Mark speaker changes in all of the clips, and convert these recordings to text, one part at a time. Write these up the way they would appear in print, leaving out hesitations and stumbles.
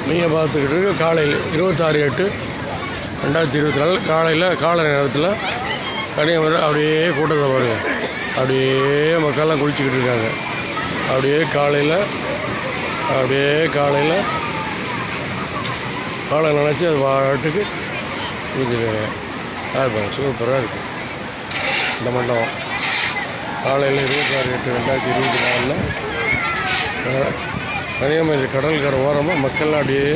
Speaker 1: நீங்கள் பார்த்துக்கிட்டு இருக்க காலையில் 26/8/2024 காலை நேரத்தில் கன்னியாகுமரி அப்படியே கூட்டத்தை பாருங்கள். அப்படியே மக்கள்லாம் குளிச்சுக்கிட்டு இருக்காங்க. அப்படியே காலையில் காலை நினச்சி அது பாட்டுக்கு குளிச்சுருக்காங்க. பாருங்க, சூப்பராக இருக்குது இந்த மண்டபம். காலையில் 26/8/2024 கன்னியாகுமரி கடற்கரை ஓரமாக மக்கள் அப்படியே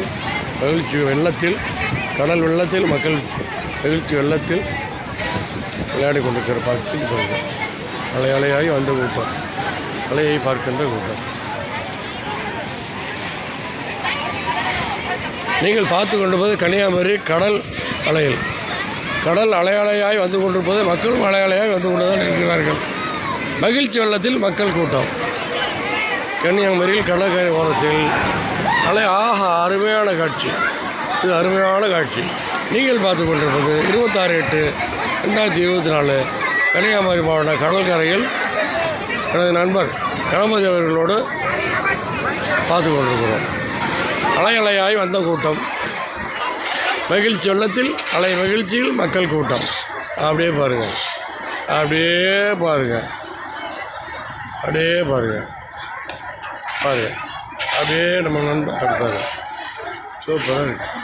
Speaker 1: கடல் வெள்ளத்தில் மக்கள் மகிழ்ச்சி வெள்ளத்தில் விளையாடி கொண்டிருக்கிற பார்த்து பாருங்க. அலையாகி வந்த கூட்டம், அலையை பார்க்கின்ற கூட்டம். நீங்கள் பார்த்து கொண்டிருப்பது கன்னியாகுமரி கடல் அலையாகி வந்து கொண்டிருப்பது மக்களும் அலையாகி வந்து கொண்டு தான் இருக்கிறார்கள். மகிழ்ச்சி வெள்ளத்தில் மக்கள் கூட்டம். கன்னியாகுமரியில் கடற்கரை ஓரத்தில் அருமையான காட்சி. இது அருமையான காட்சி. நீங்கள் பார்த்து கொண்டிருப்பது 26/8/2024 கன்னியாகுமரி மாவட்ட கடற்கரையில் எனது நண்பர் கணபதி அவர்களோடு பார்த்து கொண்டிருக்கிறோம். அலையாகி வந்த கூட்டம், மகிழ்ச்சி வெள்ளத்தில் மகிழ்ச்சியில் மக்கள் கூட்டம். அப்படியே பாருங்கள், அப்படியே நம்ம நண்பர் பாருங்கள். சூப்பராக இருக்குது.